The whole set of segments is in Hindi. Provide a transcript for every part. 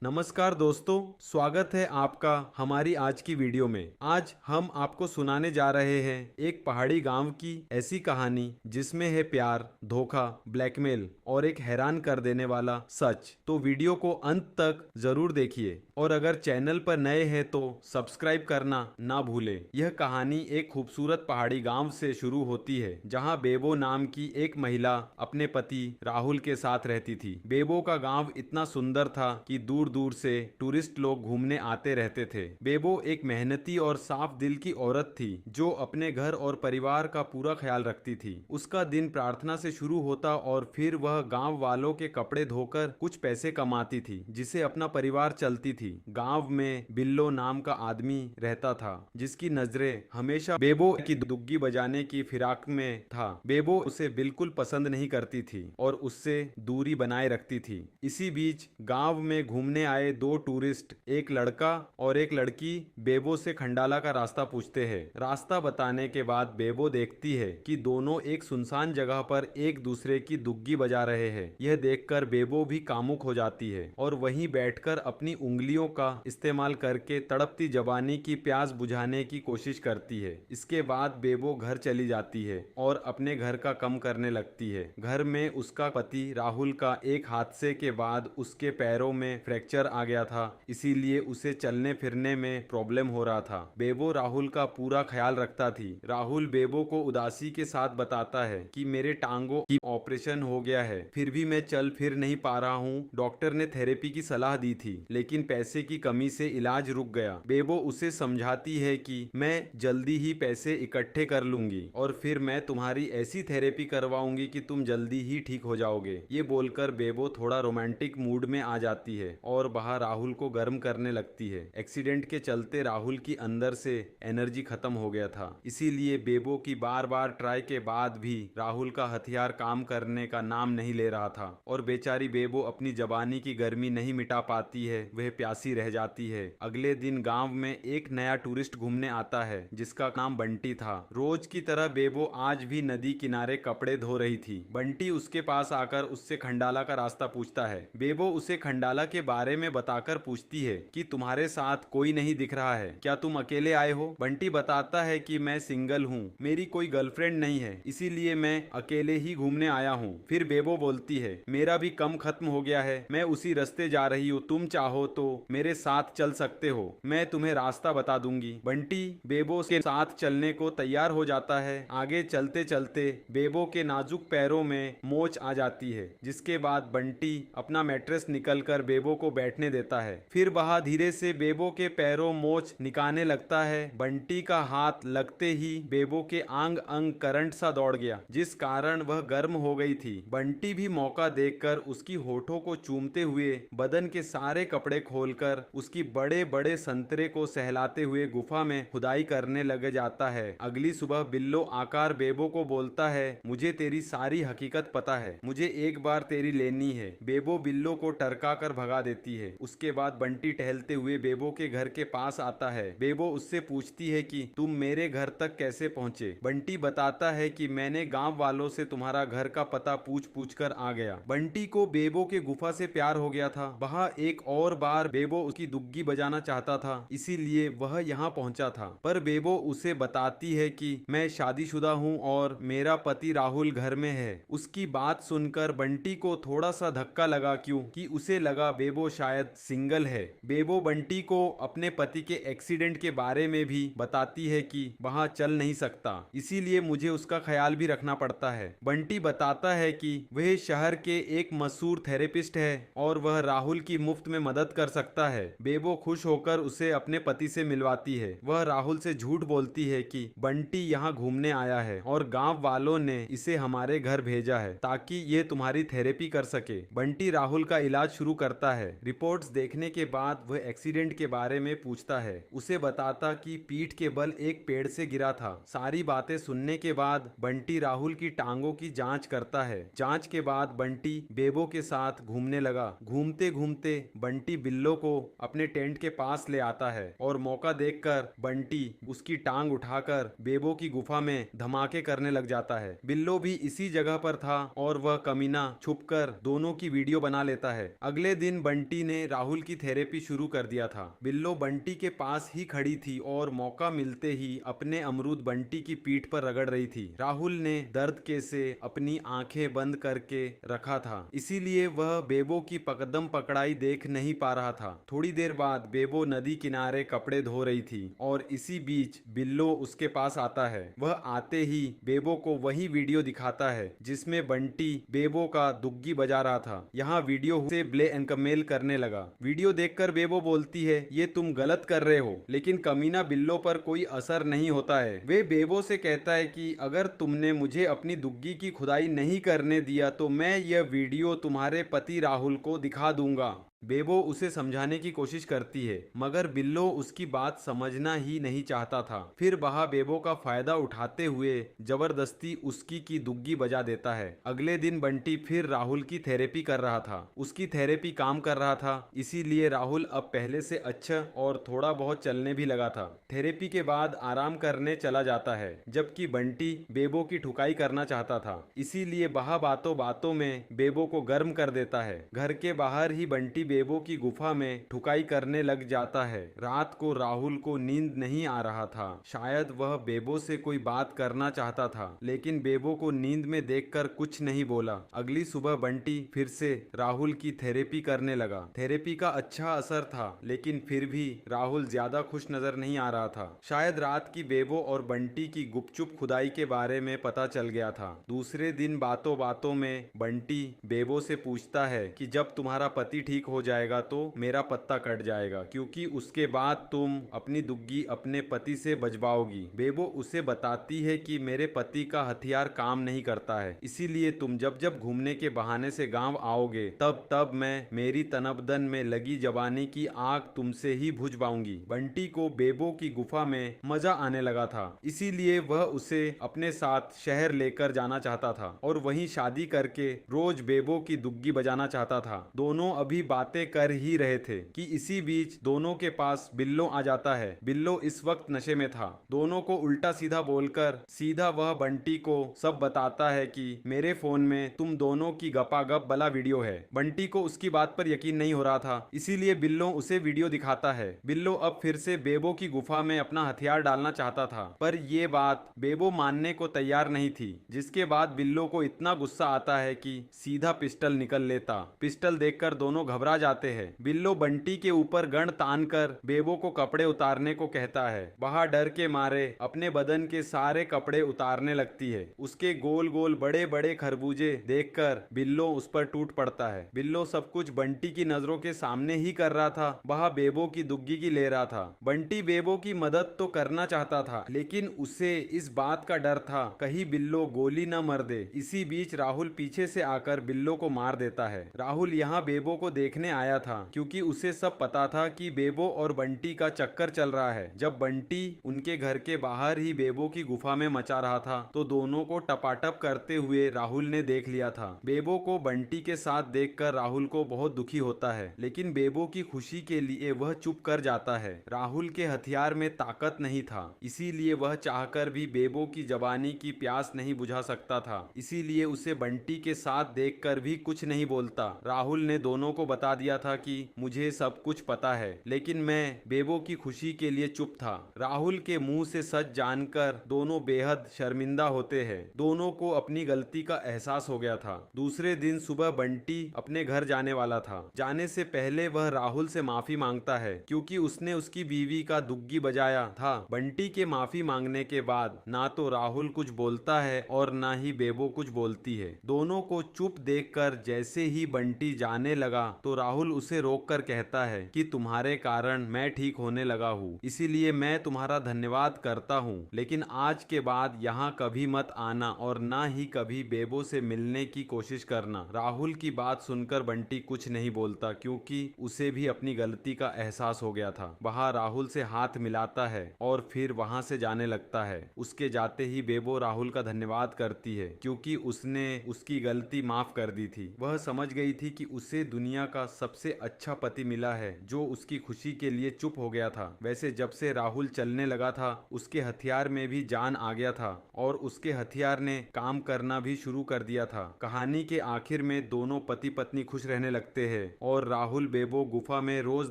नमस्कार दोस्तों, स्वागत है आपका हमारी आज की वीडियो में। आज हम आपको सुनाने जा रहे हैं एक पहाड़ी गांव की ऐसी कहानी जिसमें है प्यार, धोखा, ब्लैकमेल और एक हैरान कर देने वाला सच। तो वीडियो को अंत तक जरूर देखिए और अगर चैनल पर नए हैं तो सब्सक्राइब करना ना भूलें। यह कहानी एक खूबसूरत पहाड़ी गांव से शुरू होती है जहां बेबो नाम की एक महिला अपने पति राहुल के साथ रहती थी। बेबो का गांव इतना सुंदर था कि दूर दूर से टूरिस्ट लोग घूमने आते रहते थे। बेबो एक मेहनती और साफ दिल की औरत थी जो अपने घर और परिवार का पूरा ख्याल रखती थी। उसका दिन प्रार्थना से शुरू होता और फिर वह गांव वालों के कपड़े धोकर कुछ पैसे कमाती थी जिसे अपना परिवार चलती थी। गांव में बिल्लो नाम का आदमी रहता था जिसकी नजरें हमेशा बेबो की दुग्गी बजाने की फिराक में था। बेबो उसे बिल्कुल पसंद नहीं करती थी और उससे दूरी बनाए रखती थी। इसी बीच गांव में घूमने आए दो टूरिस्ट, एक लड़का और एक लड़की, बेबो से खंडाला का रास्ता पूछते हैं। रास्ता बताने के बाद बेबो देखती है कि दोनों एक सुनसान जगह पर एक दूसरे की दुग्गी बजा रहे हैं। यह देखकर बेबो भी कामुक हो जाती है और वहीं बैठकर अपनी उंगलियों का इस्तेमाल करके तड़पती जवानी की प्यास बुझाने की कोशिश करती है। इसके बाद बेबो घर चली जाती है और अपने घर का काम करने लगती है। घर में उसका पति राहुल का एक हादसे के बाद उसके पैरों में फ्रैक्चर आ गया था, इसीलिए उसे चलने फिरने में प्रॉब्लम हो रहा था। बेबो राहुल का पूरा ख्याल रखता थी। राहुल बेबो को उदासी के साथ बताता है कि मेरे टांगों की ऑपरेशन हो गया है, फिर भी मैं चल फिर नहीं पा रहा हूँ। डॉक्टर ने थेरेपी की सलाह दी थी लेकिन पैसे की कमी से इलाज रुक गया। बेबो उसे समझाती है कि मैं जल्दी ही पैसे इकट्ठे कर लूंगी और फिर मैं तुम्हारी ऐसी थेरेपी करवाऊंगी कि तुम जल्दी ही ठीक हो जाओगे। ये बोलकर बेबो थोड़ा रोमांटिक मूड में आ जाती है और बाहर राहुल को गर्म करने लगती है। एक्सीडेंट के चलते राहुल की अंदर से एनर्जी खत्म हो गया था, इसीलिए बेबो की बार बार ट्राई के बाद भी राहुल का हथियार काम करने का नाम नहीं ले रहा था और बेचारी बेबो अपनी जवानी की गर्मी नहीं मिटा पाती है, वह प्यासी रह जाती है। अगले दिन गांव में एक नया टूरिस्ट घूमने आता है जिसका नाम बंटी था। रोज की तरह बेबो आज भी नदी किनारे कपड़े धो रही थी। बंटी उसके पास आकर उससे खंडाला का रास्ता पूछता है। बेबो उसे खंडाला के बारे में बताकर पूछती है कि तुम्हारे साथ कोई नहीं दिख रहा है, क्या तुम अकेले आए हो? बंटी बताता है कि मैं सिंगल हूँ, मेरी कोई गर्लफ्रेंड नहीं है, इसीलिए मैं अकेले ही घूमने आया हूँ। फिर बेबो बोलती है मेरा भी कम खत्म हो गया है, मैं उसी रास्ते जा रही हूँ, तुम चाहो तो मेरे साथ चल सकते हो, मैं तुम्हें रास्ता बता दूंगी। बंटी बेबो के साथ चलने को तैयार हो जाता है। आगे चलते चलते बेबो के नाजुक पैरों में मोच आ जाती है, जिसके बाद बंटी अपना मैट्रेस निकलकर बेबो को बैठने देता है। फिर वह धीरे से बेबो के पैरों मोच निकालने लगता है। बंटी का हाथ लगते ही बेबो के आंग अंग करंट सा दौड़ गया, जिस कारण वह गर्म हो गई थी। बंटी भी मौका देखकर उसकी होठों को चूमते हुए बदन के सारे कपड़े खोलकर उसकी बड़े बड़े संतरे को सहलाते हुए गुफा में खुदाई करने लग जाता है। अगली सुबह बिल्लो आकार बेबो को बोलता है मुझे तेरी सारी हकीकत पता है, मुझे एक बार तेरी लेनी है। बेबो बिल्लो को टरका कर भगा देती है। उसके बाद बंटी टहलते हुए बेबो के घर के पास आता है। बेबो उससे पूछती है कि तुम मेरे घर तक कैसे पहुंचे? बंटी बताता है कि मैंने गांव वालों से तुम्हारा घर का पता पूछ पूछ कर आ गया। बंटी को बेबो के गुफा से प्यार हो गया था। वह एक और बार बेबो उसकी दुग्गी बजाना चाहता था, इसीलिए वह यहाँ पहुंचा था। पर बेबो उसे बताती है कि मैं शादीशुदा हूँ और मेरा पति राहुल घर में है। उसकी बात सुनकर बंटी को थोड़ा सा धक्का लगा, क्योंकि उसे लगा बेबो शायद सिंगल है। बेबो बंटी को अपने पति के एक्सीडेंट के बारे में भी बताती है कि वहाँ चल नहीं सकता, इसीलिए मुझे उसका ख्याल भी रखना पड़ता है। बंटी बताता है कि वह शहर के एक मशहूर थेरेपिस्ट है और वह राहुल की मुफ्त में मदद कर सकता है। बेबो खुश होकर उसे अपने पति से मिलवाती है। वह राहुल से झूठ बोलती है कि बंटी यहाँ घूमने आया है और गांव वालों ने इसे हमारे घर भेजा है ताकि ये तुम्हारी थेरेपी कर सके। बंटी राहुल का इलाज शुरू करता है। रिपोर्ट्स देखने के बाद वह एक्सीडेंट के बारे में पूछता है। उसे बताता कि पीठ के बल एक पेड़ से गिरा था। सारी बातें सुनने के बाद बंटी राहुल की टांगों की जांच करता है। जांच के बाद बंटी बेबो के साथ घूमने लगा। घूमते घूमते बंटी बिल्लो को अपने टेंट के पास ले आता है और मौका देखकर बंटी उसकी टांग उठाकर बेबो की गुफा में धमाके करने लग जाता है। बिल्लो भी इसी जगह पर था और वह कमीना छुपकर दोनों की वीडियो बना लेता है। अगले दिन बंटी बंटी ने राहुल की थेरेपी शुरू कर दिया था। बिल्लो बंटी के पास ही खड़ी थी और मौका मिलते ही अपने अमरूद बंटी की पीठ पर रगड़ रही थी। राहुल ने दर्द के से अपनी आंखें बंद करके रखा था, इसीलिए वह बेबो की कदम पकड़ाई देख नहीं पा रहा था। थोड़ी देर बाद बेबो नदी किनारे कपड़े धो रही थी और इसी बीच बिल्लो उसके पास आता है। वह आते ही बेबो को वही वीडियो दिखाता है जिसमें बंटी बेबो का दुग्गी बजा रहा था। यहाँ वीडियो से ब्लैकमेल करने लगा। वीडियो देखकर बेबो बोलती है, ये तुम गलत कर रहे हो, लेकिन कमीना बिल्लो पर कोई असर नहीं होता है। वे बेबो से कहता है कि अगर तुमने मुझे अपनी दुग्गी की खुदाई नहीं करने दिया तो मैं यह वीडियो तुम्हारे पति राहुल को दिखा दूंगा। बेबो उसे समझाने की कोशिश करती है, मगर बिल्लो उसकी बात समझना ही नहीं चाहता था। फिर वह बेबो का फायदा उठाते हुए जबरदस्ती उसकी की दुग्गी बजा देता है। अगले दिन बंटी फिर राहुल की थेरेपी कर रहा था। उसकी थेरेपी काम कर रहा था, इसीलिए राहुल अब पहले से अच्छा और थोड़ा बहुत चलने भी लगा था। थेरेपी के बाद आराम करने चला जाता है, जबकि बंटी बेबो की ठुकाई करना चाहता था, इसीलिए वह बातों बातों में बेबो को गर्म कर देता है। घर के बाहर ही बंटी बेबो की गुफा में ठुकाई करने लग जाता है। रात को राहुल को नींद नहीं आ रहा था। शायद वह बेबो से कोई बात करना चाहता था, लेकिन बेबो को नींद में देखकर कुछ नहीं बोला। अगली सुबह बंटी फिर से राहुल की थेरेपी करने लगा। थेरेपी का अच्छा असर था, लेकिन फिर भी राहुल ज्यादा खुश नजर नहीं आ रहा था। शायद रात की बेबो और बंटी की गुपचुप खुदाई के बारे में पता चल गया था। दूसरे दिन बातों बातों में बंटी बेबो से पूछता है कि जब तुम्हारा पति ठीक हो जाएगा तो मेरा पत्ता कट जाएगा, क्योंकि उसके बाद तुम अपनी दुग्गी अपने पति से बजवाओगी। बेबो उसे बताती है कि मेरे पति का हथियार काम नहीं करता है, इसीलिए तुम जब जब घूमने के बहाने से गांव आओगे तब तब मैं मेरी तनबदन में लगी जवानी की आग तुमसे ही बुझवाऊंगी। बंटी को बेबो की गुफा में मजा आने लगा था, इसीलिए वह उसे अपने साथ शहर लेकर जाना चाहता था और वहीं शादी करके रोज बेबो की दुग्गी बजाना चाहता था। दोनों अभी बातें कर ही रहे थे कि इसी बीच दोनों के पास बिल्लो आ जाता है। बिल्लो इस वक्त नशे में था। दोनों को उल्टा सीधा बोलकर सीधा वह बंटी को सब बताता है कि मेरे फोन में तुम दोनों की गपागप वाला वीडियो है। बंटी को उसकी बात पर यकीन नहीं हो रहा था, इसीलिए बिल्लो उसे वीडियो दिखाता है। बिल्लो अब फिर से बेबो की गुफा में अपना हथियार डालना चाहता था, पर यह बात बेबो मानने को तैयार नहीं थी, जिसके बाद बिल्लो को इतना गुस्सा आता है कि सीधा पिस्टल निकल लेता। पिस्टल देखकर दोनों घबरा जाते हैं। बिल्लो बंटी के ऊपर गन तान कर बेबो को कपड़े उतारने को कहता है। वह डर के मारे अपने बदन के सारे कपड़े उतारने लगती है। उसके गोल गोल बड़े बड़े खरबूजे देखकर बिल्लो उस पर टूट पड़ता है। बिल्लो सब कुछ बंटी की नजरों के सामने ही कर रहा था। वह बेबो की दुग्गी की ले रहा था। बंटी बेबो की मदद तो करना चाहता था, लेकिन उसे इस बात का डर था कहीं बिल्लो गोली न मर दे। इसी बीच राहुल पीछे से आकर बिल्लो को मार देता है। राहुल यहाँ बेबो को देखने आया था, क्योंकि उसे सब पता था कि बेबो और बंटी का चक्कर चल रहा है। जब बंटी उनके घर के बाहर ही बेबो की गुफा में मचा रहा था तो दोनों को टपाटप करते हुए राहुल ने देख लिया था। बेबो को बंटी के साथ देखकर राहुल को बहुत दुखी होता है, लेकिन बेबो की खुशी के लिए वह चुप कर जाता है। राहुल के हथियार में ताकत नहीं था, इसीलिए वह चाहकर भी बेबो की जवानी की प्यास नहीं बुझा सकता था, इसीलिए उसे बंटी के साथ देखकर भी कुछ नहीं बोलता। राहुल ने दोनों को बता दिया था कि मुझे सब कुछ पता है, लेकिन मैं बेबो की खुशी के लिए चुप था। राहुल के मुंह से सच जानकर दोनों बेहद शर्मिंदा होते हैं। दोनों को अपनी गलती का एहसास हो गया था। दूसरे दिन सुबह बंटी अपने घर जाने वाला था। जाने से पहले वह राहुल से माफी मांगता है, क्योंकि उसने उसकी बीवी का दुग्गी बजाया था। बंटी के माफी मांगने के बाद ना तो राहुल कुछ बोलता है और ना ही बेबो कुछ बोलती है। दोनों को चुप देखकर जैसे ही बंटी जाने लगा तो राहुल उसे रोककर कहता है कि तुम्हारे कारण मैं ठीक होने लगा हूँ, इसीलिए मैं तुम्हारा धन्यवाद करता हूँ, लेकिन आज के बाद यहाँ कभी मत आना और ना ही कभी बेबो से मिलने की कोशिश करना। राहुल की बात सुनकर बंटी कुछ नहीं बोलता, क्योंकि उसे भी अपनी गलती का एहसास हो गया था। वह राहुल से हाथ मिलाता है और फिर वहां से जाने लगता है। उसके जाते ही बेबो राहुल का धन्यवाद करती है, क्योंकि उसने उसकी गलती माफ कर दी थी। वह समझ गई थी कि उसे दुनिया का सबसे अच्छा पति मिला है जो उसकी खुशी के लिए चुप हो गया था। वैसे जब से राहुल चलने लगा था उसके हथियार में भी जान आ गया था और उसके हथियार ने काम करना भी शुरू कर दिया था। कहानी के आखिर में दोनों पति पत्नी खुश रहने लगते हैं और राहुल बेबो गुफा में रोज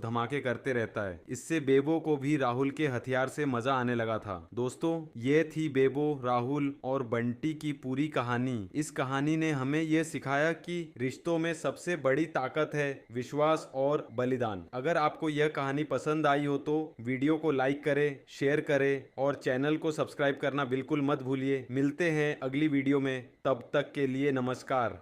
धमाके करते रहता है। इससे बेबो को भी राहुल के हथियार से मजा आने लगा था। दोस्तों, ये थी बेबो, राहुल और बंटी की पूरी कहानी। इस कहानी ने हमें यह सिखाया कि रिश्तों में सबसे बड़ी ताकत है विश्वास और बलिदान। अगर आपको यह कहानी पसंद आई हो तो वीडियो को लाइक करें, शेयर करें और चैनल को सब्सक्राइब करना बिल्कुल मत भूलिए। मिलते हैं अगली वीडियो में, तब तक के लिए नमस्कार।